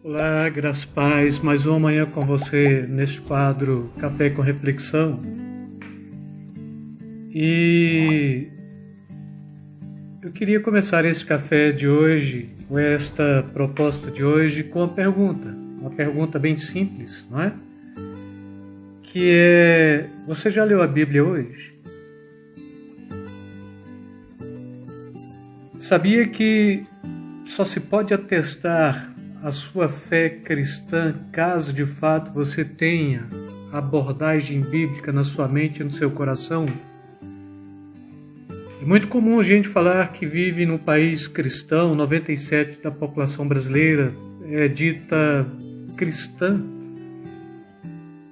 Olá, graças e paz, mais uma manhã com você neste quadro Café com Reflexão. E eu queria começar este café de hoje, com esta proposta de hoje, com uma pergunta bem simples, não é? Que é, você já leu a Bíblia hoje? Sabia que só se pode atestar a sua fé cristã caso de fato você tenha abordagem bíblica na sua mente e no seu coração? É muito comum a gente falar que vive num país cristão, 97% da população brasileira é dita cristã,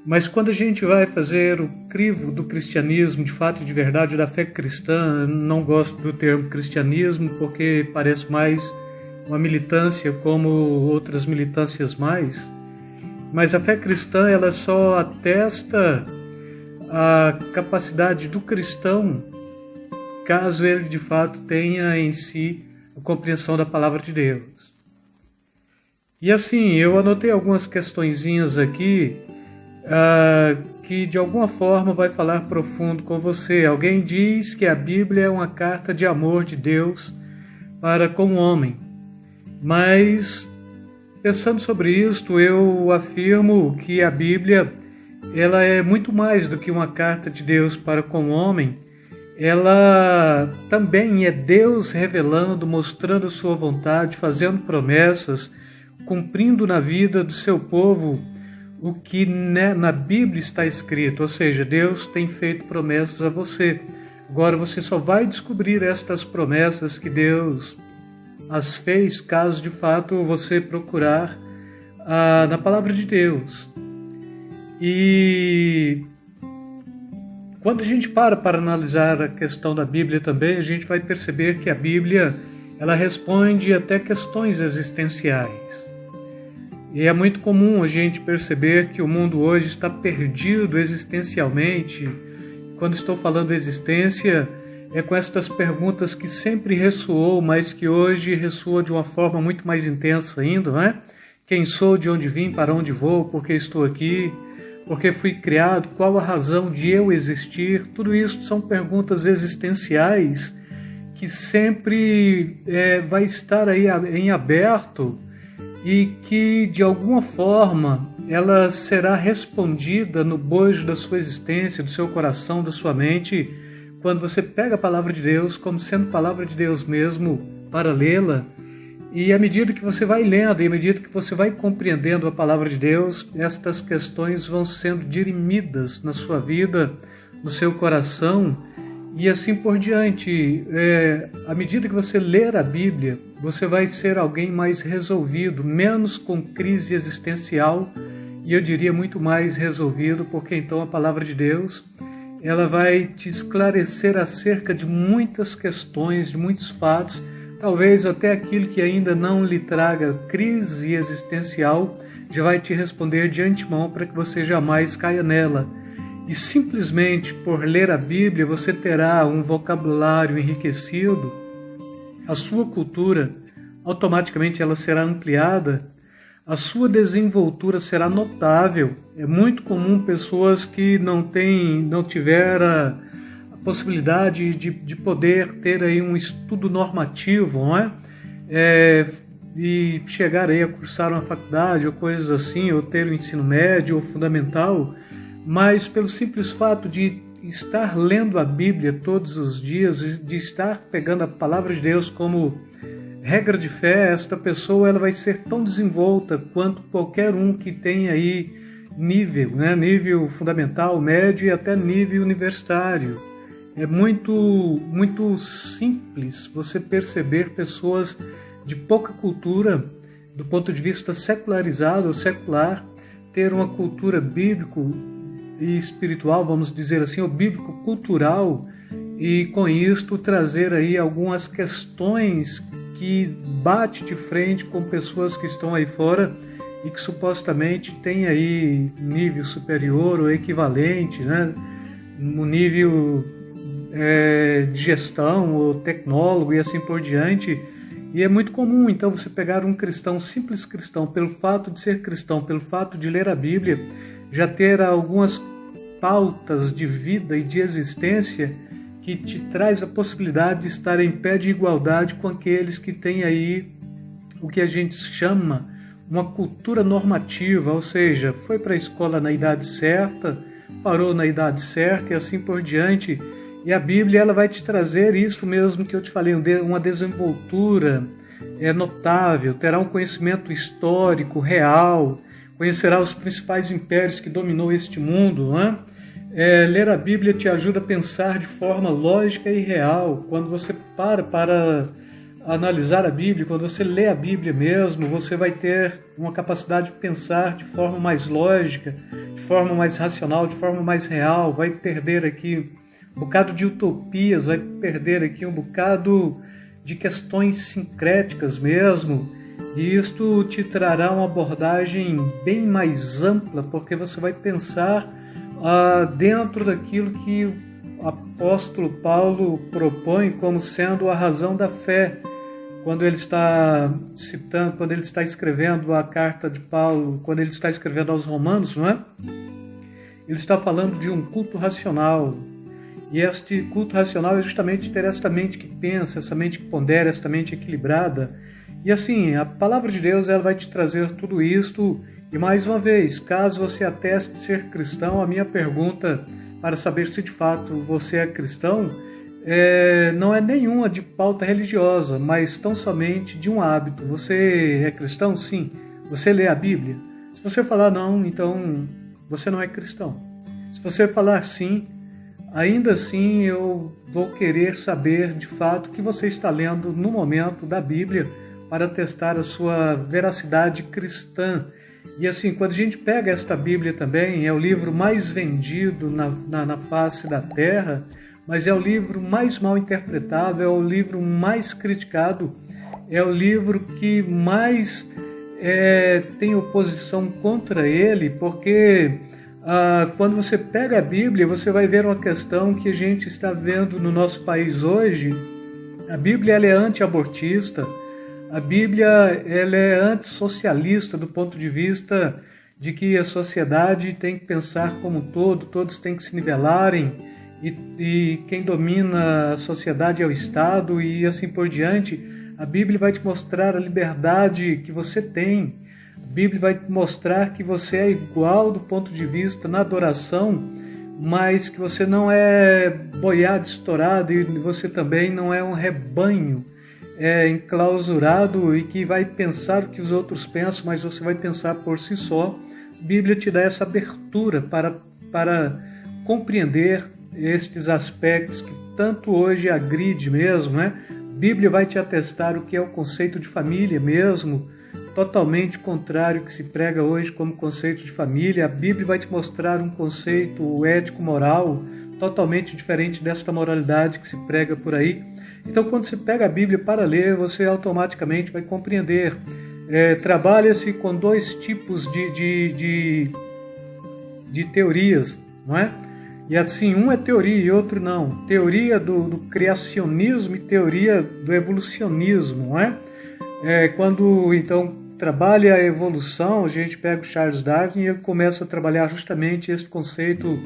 mas quando a gente vai fazer o crivo do cristianismo, de fato e de verdade, da fé cristã, não gosto do termo cristianismo porque parece mais uma militância como outras militâncias mais, mas a fé cristã ela só atesta a capacidade do cristão caso ele de fato tenha em si a compreensão da palavra de Deus. E assim, eu anotei algumas questõezinhas aqui que de alguma forma vai falar profundo com você. Alguém diz que a Bíblia é uma carta de amor de Deus para com o homem. Mas, pensando sobre isto, eu afirmo que a Bíblia ela é muito mais do que uma carta de Deus para com o homem. Ela também é Deus revelando, mostrando a sua vontade, fazendo promessas, cumprindo na vida do seu povo o que na Bíblia está escrito. Ou seja, Deus tem feito promessas a você. Agora você só vai descobrir estas promessas que Deus as fez caso de fato você procurar na palavra de Deus. E quando a gente para analisar a questão da Bíblia também, a gente vai perceber que a Bíblia ela responde até questões existenciais. E é muito comum a gente perceber que o mundo hoje está perdido existencialmente. Quando estou falando existência, é com estas perguntas que sempre ressoou, mas que hoje ressoa de uma forma muito mais intensa ainda, não é? Quem sou, de onde vim, para onde vou, por que estou aqui, por que fui criado, qual a razão de eu existir? Tudo isso são perguntas existenciais que sempre vai estar aí em aberto e que, de alguma forma, ela será respondida no bojo da sua existência, do seu coração, da sua mente, quando você pega a palavra de Deus como sendo palavra de Deus mesmo para lê-la, e à medida que você vai lendo, e à medida que você vai compreendendo a palavra de Deus, estas questões vão sendo dirimidas na sua vida, no seu coração, e assim por diante. À medida que você ler a Bíblia, você vai ser alguém mais resolvido, menos com crise existencial, e eu diria muito mais resolvido, porque então a palavra de Deus ela vai te esclarecer acerca de muitas questões, de muitos fatos, talvez até aquilo que ainda não lhe traga crise existencial, já vai te responder de antemão para que você jamais caia nela. E simplesmente por ler a Bíblia, você terá um vocabulário enriquecido, a sua cultura automaticamente ela será ampliada, a sua desenvoltura será notável. É muito comum pessoas que não tiveram a possibilidade de poder ter aí um estudo normativo, não é? E chegar aí a cursar uma faculdade ou coisas assim, ou ter o ensino médio ou fundamental, mas pelo simples fato de estar lendo a Bíblia todos os dias, de estar pegando a palavra de Deus como regra de fé, esta pessoa ela vai ser tão desenvolta quanto qualquer um que tenha aí nível, né? Nível fundamental, médio e até nível universitário. É muito simples você perceber pessoas de pouca cultura, do ponto de vista secularizado ou secular, ter uma cultura bíblico e espiritual, vamos dizer assim, ou bíblico-cultural, e com isto trazer aí algumas questões que bate de frente com pessoas que estão aí fora e que supostamente têm aí nível superior ou equivalente, né? No nível de gestão ou tecnólogo e assim por diante. E é muito comum, então, você pegar um cristão, um simples cristão, pelo fato de ser cristão, pelo fato de ler a Bíblia, já ter algumas pautas de vida e de existência que te traz a possibilidade de estar em pé de igualdade com aqueles que têm aí o que a gente chama uma cultura normativa, ou seja, foi para a escola na idade certa, parou na idade certa e assim por diante. E a Bíblia ela vai te trazer isso mesmo que eu te falei, uma desenvoltura notável, terá um conhecimento histórico, real, conhecerá os principais impérios que dominou este mundo. Não é? Ler a Bíblia te ajuda a pensar de forma lógica e real. Quando você para analisar a Bíblia, quando você lê a Bíblia mesmo, você vai ter uma capacidade de pensar de forma mais lógica, de forma mais racional, de forma mais real, vai perder aqui um bocado de utopias, vai perder aqui um bocado de questões sincréticas mesmo, e isto te trará uma abordagem bem mais ampla, porque você vai pensar dentro daquilo que o apóstolo Paulo propõe como sendo a razão da fé, quando ele está citando, quando ele está escrevendo a carta de Paulo, quando ele está escrevendo aos Romanos, não é? Ele está falando de um culto racional. E este culto racional é justamente ter esta mente que pensa, essa mente que pondera, esta mente equilibrada. E assim, a palavra de Deus ela vai te trazer tudo isto. E mais uma vez, caso você ateste ser cristão, a minha pergunta para saber se de fato você é cristão não é nenhuma de pauta religiosa, mas tão somente de um hábito. Você é cristão? Sim. Você lê a Bíblia? Se você falar não, então você não é cristão. Se você falar sim, ainda assim eu vou querer saber de fato o que você está lendo no momento da Bíblia para testar a sua veracidade cristã. E assim, quando a gente pega esta Bíblia também, é o livro mais vendido na face da terra, mas é o livro mais mal interpretado, é o livro mais criticado, é o livro que mais tem oposição contra ele, porque quando você pega a Bíblia, você vai ver uma questão que a gente está vendo no nosso país hoje. A Bíblia ela é anti-abortista, a Bíblia ela é antissocialista do ponto de vista de que a sociedade tem que pensar como um todo, todos têm que se nivelarem, e quem domina a sociedade é o Estado e assim por diante. A Bíblia vai te mostrar a liberdade que você tem. A Bíblia vai te mostrar que você é igual do ponto de vista na adoração, mas que você não é boiado, estourado, e você também não é um rebanho enclausurado e que vai pensar o que os outros pensam, mas você vai pensar por si só. A Bíblia te dá essa abertura para compreender estes aspectos que tanto hoje agride mesmo, né? A Bíblia vai te atestar o que é o conceito de família mesmo, totalmente contrário ao que se prega hoje como conceito de família. A Bíblia vai te mostrar um conceito ético-moral totalmente diferente desta moralidade que se prega por aí. Então, quando você pega a Bíblia para ler, você automaticamente vai compreender. Trabalha-se com dois tipos de teorias, não é? E assim, um é teoria e outro não. Teoria do criacionismo e teoria do evolucionismo, não é? Quando, então, trabalha a evolução, a gente pega o Charles Darwin e ele começa a trabalhar justamente esse conceito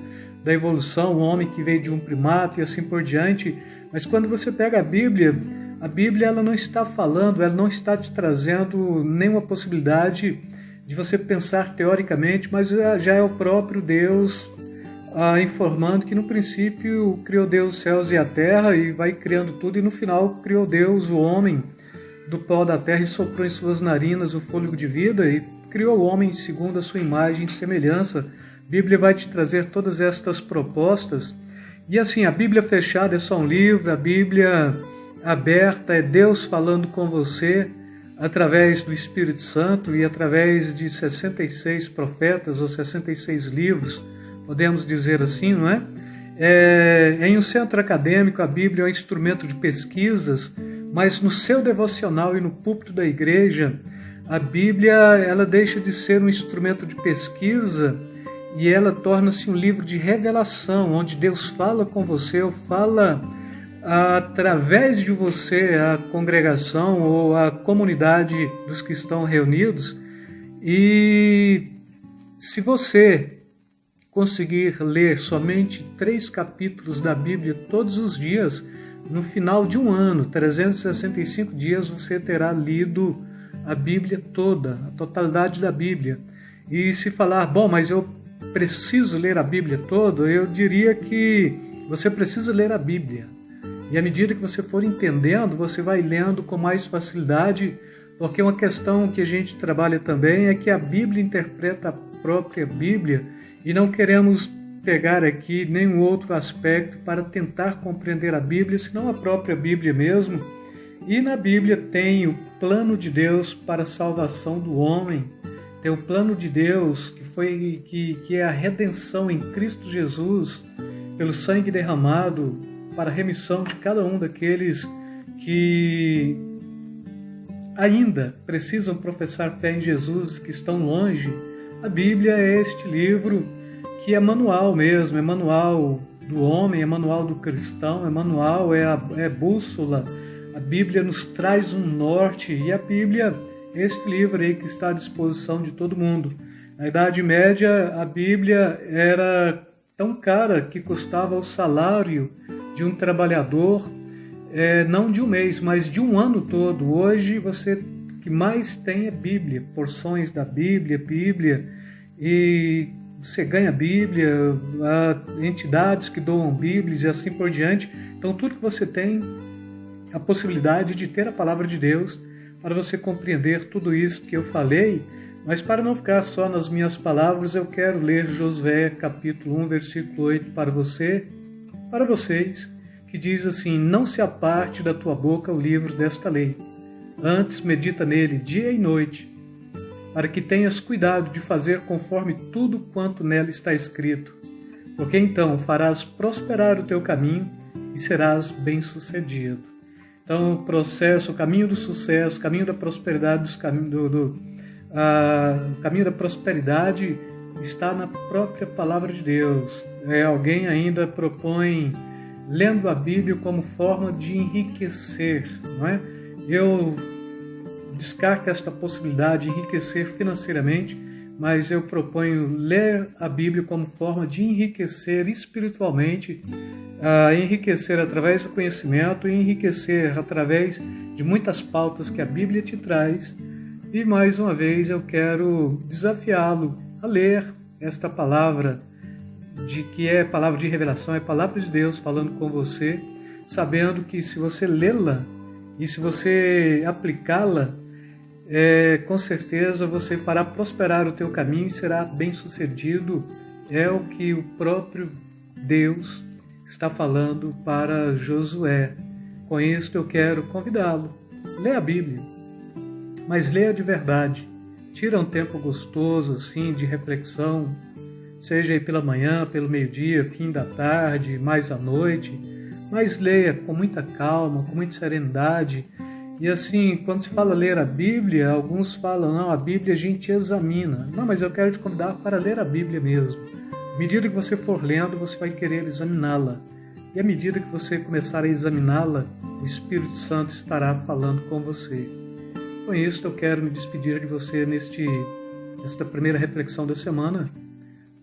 da evolução, o homem que veio de um primato e assim por diante. Mas quando você pega a Bíblia ela não está falando, ela não está te trazendo nenhuma possibilidade de você pensar teoricamente, mas já é o próprio Deus informando que no princípio criou Deus os céus e a terra e vai criando tudo, e no final criou Deus o homem do pó da terra e soprou em suas narinas o fôlego de vida e criou o homem segundo a sua imagem e semelhança. A Bíblia vai te trazer todas estas propostas. E assim, a Bíblia fechada é só um livro, a Bíblia aberta é Deus falando com você através do Espírito Santo e através de 66 profetas ou 66 livros, podemos dizer assim, não é? Em um centro acadêmico, a Bíblia é um instrumento de pesquisas, mas no seu devocional e no púlpito da igreja, a Bíblia ela deixa de ser um instrumento de pesquisa e ela torna-se um livro de revelação, onde Deus fala com você, ou fala através de você, a congregação ou a comunidade dos que estão reunidos. E se você conseguir ler somente 3 capítulos da Bíblia todos os dias, no final de um ano, 365 dias, você terá lido a Bíblia toda, a totalidade da Bíblia. E se falar, bom, mas eu preciso ler a Bíblia toda, eu diria que você precisa ler a Bíblia. E à medida que você for entendendo, você vai lendo com mais facilidade, porque uma questão que a gente trabalha também é que a Bíblia interpreta a própria Bíblia e não queremos pegar aqui nenhum outro aspecto para tentar compreender a Bíblia, senão a própria Bíblia mesmo. E na Bíblia tem o plano de Deus para a salvação do homem, tem o plano de Deus que é a redenção em Cristo Jesus, pelo sangue derramado para a remissão de cada um daqueles que ainda precisam professar fé em Jesus, que estão longe. A Bíblia é este livro que é manual mesmo, é manual do homem, é manual do cristão, é manual, é bússola. A Bíblia nos traz um norte, e a Bíblia é este livro aí que está à disposição de todo mundo. Na Idade Média, a Bíblia era tão cara que custava o salário de um trabalhador, não de um mês, mas de um ano todo. Hoje, você que mais tem é Bíblia, porções da Bíblia, e você ganha Bíblia, entidades que doam Bíblias e assim por diante. Então, tudo que você tem, a possibilidade de ter a palavra de Deus para você compreender tudo isso que eu falei. Mas para não ficar só nas minhas palavras, eu quero ler Josué capítulo 1, versículo 8 para vocês, que diz assim: não se aparte da tua boca o livro desta lei, antes medita nele dia e noite, para que tenhas cuidado de fazer conforme tudo quanto nela está escrito, porque então farás prosperar o teu caminho e serás bem-sucedido. Então, o processo, o caminho do sucesso, o caminho da prosperidade, o caminho da prosperidade está na própria palavra de Deus. Alguém ainda propõe lendo a Bíblia como forma de enriquecer, não é? Eu descarto esta possibilidade de enriquecer financeiramente, mas eu proponho ler a Bíblia como forma de enriquecer espiritualmente, enriquecer através do conhecimento, enriquecer através de muitas pautas que a Bíblia te traz. E mais uma vez eu quero desafiá-lo a ler esta palavra, que é palavra de revelação, é palavra de Deus falando com você, sabendo que se você lê-la e se você aplicá-la, com certeza você fará prosperar o teu caminho e será bem-sucedido. É o que o próprio Deus está falando para Josué. Com isso eu quero convidá-lo. Lê a Bíblia, mas leia de verdade. Tira um tempo gostoso assim de reflexão, seja aí pela manhã, pelo meio-dia, fim da tarde, mais à noite, mas leia com muita calma, com muita serenidade. E assim, quando se fala ler a Bíblia, alguns falam, não, a Bíblia a gente examina. Não, mas eu quero te convidar para ler a Bíblia mesmo. À medida que você for lendo, você vai querer examiná-la. E à medida que você começar a examiná-la, o Espírito Santo estará falando com você. Com isso, eu quero me despedir de você nesta primeira reflexão da semana,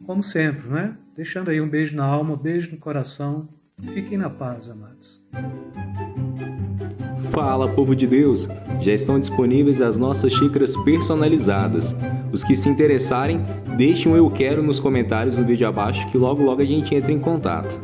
como sempre, né? Deixando aí um beijo na alma, um beijo no coração. Fiquem na paz, amados. Fala, povo de Deus! Já estão disponíveis as nossas xícaras personalizadas. Os que se interessarem, deixem um eu quero nos comentários no vídeo abaixo que logo a gente entra em contato.